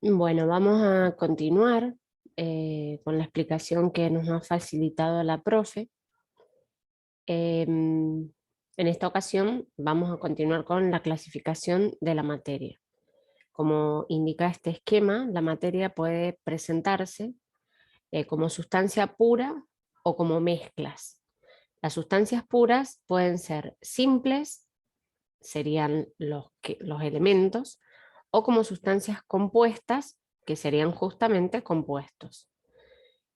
Bueno, vamos a continuar con la explicación que nos ha facilitado la profe. En esta ocasión vamos a continuar con la clasificación de la materia. Como indica este esquema, la materia puede presentarse como sustancia pura o como mezclas. Las sustancias puras pueden ser simples, serían los elementos, o como sustancias compuestas, que serían justamente compuestos.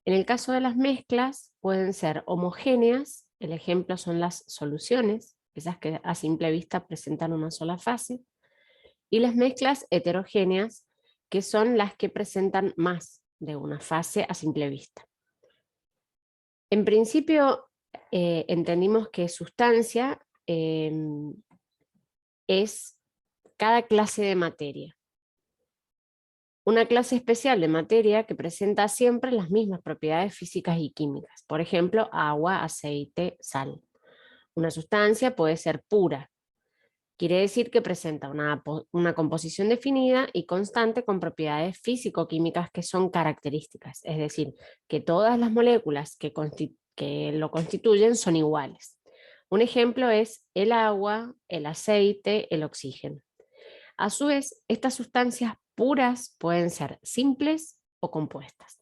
En el caso de las mezclas, pueden ser homogéneas, el ejemplo son las soluciones, esas que a simple vista presentan una sola fase, y las mezclas heterogéneas, que son las que presentan más de una fase a simple vista. En principio, entendimos que sustancia es cada clase de materia. Una clase especial de materia que presenta siempre las mismas propiedades físicas y químicas. Por ejemplo, agua, aceite, sal. Una sustancia puede ser pura. Quiere decir que presenta una composición definida y constante con propiedades físico-químicas que son características. Es decir, que todas las moléculas que lo constituyen son iguales. Un ejemplo es el agua, el aceite, el oxígeno. A su vez, estas sustancias puras pueden ser simples o compuestas.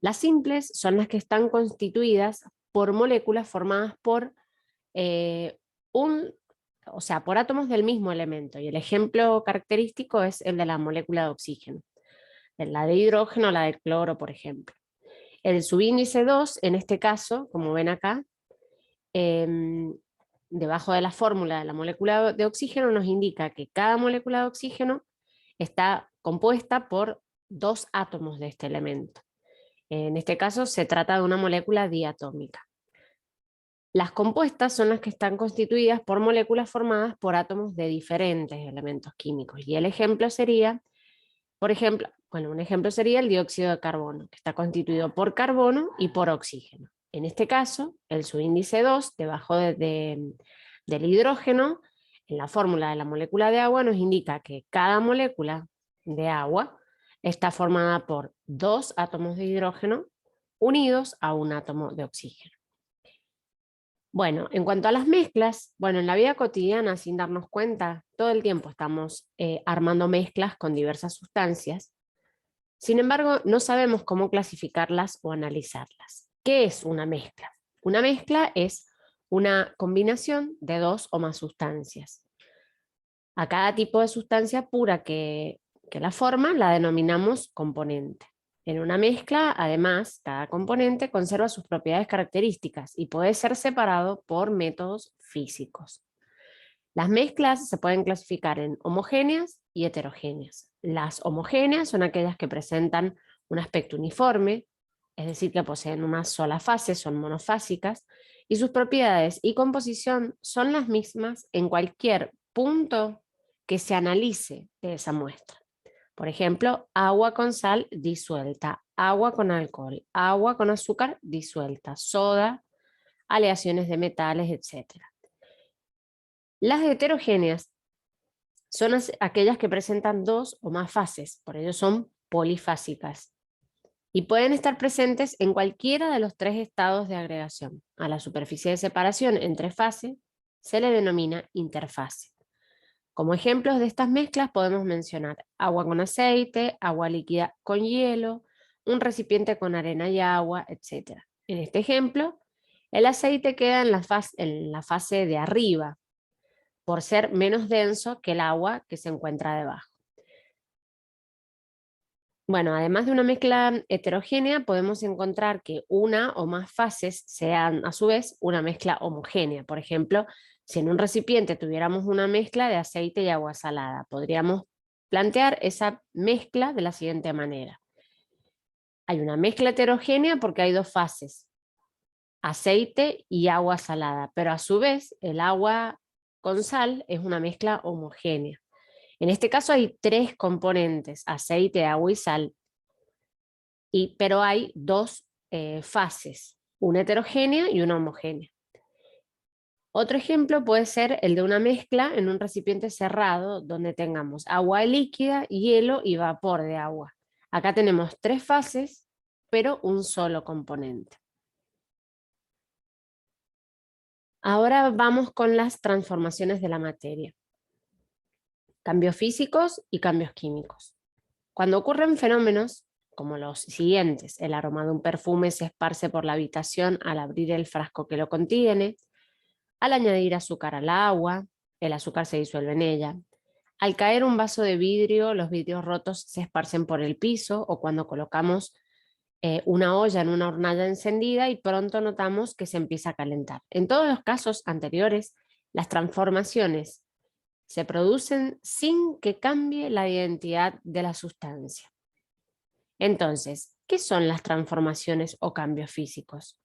Las simples son las que están constituidas por moléculas formadas por por átomos del mismo elemento, y el ejemplo característico es el de la molécula de oxígeno, la de hidrógeno, la de cloro, por ejemplo. El subíndice 2, en este caso, como ven acá, debajo de la fórmula de la molécula de oxígeno nos indica que cada molécula de oxígeno está compuesta por 2 átomos de este elemento. En este caso se trata de una molécula diatómica. Las compuestas son las que están constituidas por moléculas formadas por átomos de diferentes elementos químicos. Y el ejemplo sería, un ejemplo sería el dióxido de carbono, que está constituido por carbono y por oxígeno. En este caso, el subíndice 2, debajo del hidrógeno, en la fórmula de la molécula de agua, nos indica que cada molécula de agua está formada por 2 átomos de hidrógeno unidos a un átomo de oxígeno. Bueno, en cuanto a las mezclas, en la vida cotidiana, sin darnos cuenta, todo el tiempo estamos armando mezclas con diversas sustancias. Sin embargo, no sabemos cómo clasificarlas o analizarlas. ¿Qué es una mezcla? Una mezcla es una combinación de 2 o más sustancias. A cada tipo de sustancia pura que la forma la denominamos componente. En una mezcla, además, cada componente conserva sus propiedades características y puede ser separado por métodos físicos. Las mezclas se pueden clasificar en homogéneas y heterogéneas. Las homogéneas son aquellas que presentan un aspecto uniforme, es decir, que poseen una sola fase, son monofásicas, y sus propiedades y composición son las mismas en cualquier punto que se analice de esa muestra. Por ejemplo, agua con sal disuelta, agua con alcohol, agua con azúcar disuelta, soda, aleaciones de metales, etc. Las heterogéneas son aquellas que presentan 2 o más fases, por ello son polifásicas, y pueden estar presentes en cualquiera de los 3 estados de agregación. A la superficie de separación entre fases se le denomina interfase. Como ejemplos de estas mezclas podemos mencionar agua con aceite, agua líquida con hielo, un recipiente con arena y agua, etc. En este ejemplo, el aceite queda en la fase de arriba, por ser menos denso que el agua que se encuentra debajo. Bueno, además de una mezcla heterogénea, podemos encontrar que una o más fases sean a su vez una mezcla homogénea. Por ejemplo, si en un recipiente tuviéramos una mezcla de aceite y agua salada, podríamos plantear esa mezcla de la siguiente manera. Hay una mezcla heterogénea porque hay 2 fases, aceite y agua salada, pero a su vez el agua con sal es una mezcla homogénea. En este caso hay 3 componentes, aceite, agua y sal, pero hay 2 fases, una heterogénea y una homogénea. Otro ejemplo puede ser el de una mezcla en un recipiente cerrado donde tengamos agua líquida, hielo y vapor de agua. Acá tenemos 3 fases, pero un solo componente. Ahora vamos con las transformaciones de la materia. Cambios físicos y cambios químicos. Cuando ocurren fenómenos como los siguientes: el aroma de un perfume se esparce por la habitación al abrir el frasco que lo contiene, al añadir azúcar al agua, el azúcar se disuelve en ella, al caer un vaso de vidrio, los vidrios rotos se esparcen por el piso, o cuando colocamos una olla en una hornalla encendida y pronto notamos que se empieza a calentar. En todos los casos anteriores, las transformaciones se producen sin que cambie la identidad de la sustancia. Entonces, ¿qué son las transformaciones o cambios físicos?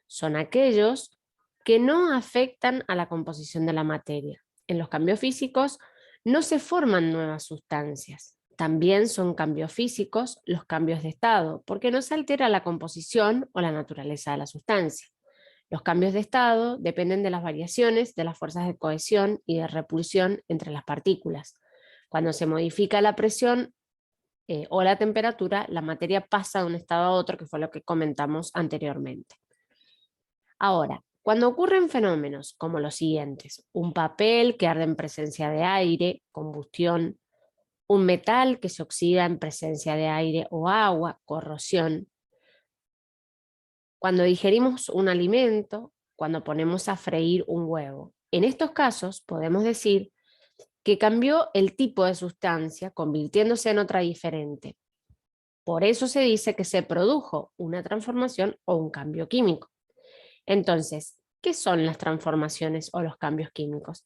Son aquellos que no afectan a la composición de la materia. En los cambios físicos no se forman nuevas sustancias. También son cambios físicos los cambios de estado, porque no se altera la composición o la naturaleza de la sustancia. Los cambios de estado dependen de las variaciones de las fuerzas de cohesión y de repulsión entre las partículas. Cuando se modifica la presión o la temperatura, la materia pasa de un estado a otro, que fue lo que comentamos anteriormente. Ahora, cuando ocurren fenómenos como los siguientes: un papel que arde en presencia de aire, combustión; un metal que se oxida en presencia de aire o agua, corrosión; cuando digerimos un alimento, cuando ponemos a freír un huevo. En estos casos podemos decir que cambió el tipo de sustancia, convirtiéndose en otra diferente. Por eso se dice que se produjo una transformación o un cambio químico. Entonces, ¿qué son las transformaciones o los cambios químicos?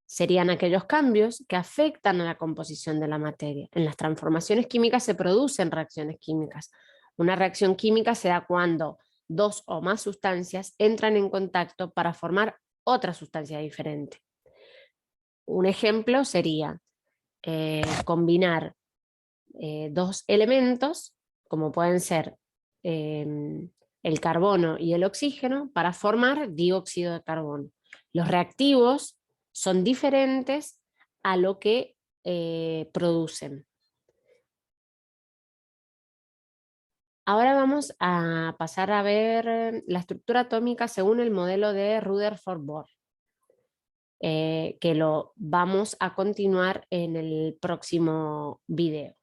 Serían aquellos cambios que afectan a la composición de la materia. En las transformaciones químicas se producen reacciones químicas. Una reacción química se da cuando 2 o más sustancias entran en contacto para formar otra sustancia diferente. Un ejemplo sería combinar 2 elementos, como pueden ser el carbono y el oxígeno, para formar dióxido de carbono. Los reactivos son diferentes a lo que producen. Ahora vamos a pasar a ver la estructura atómica según el modelo de Rutherford-Bohr, que lo vamos a continuar en el próximo video.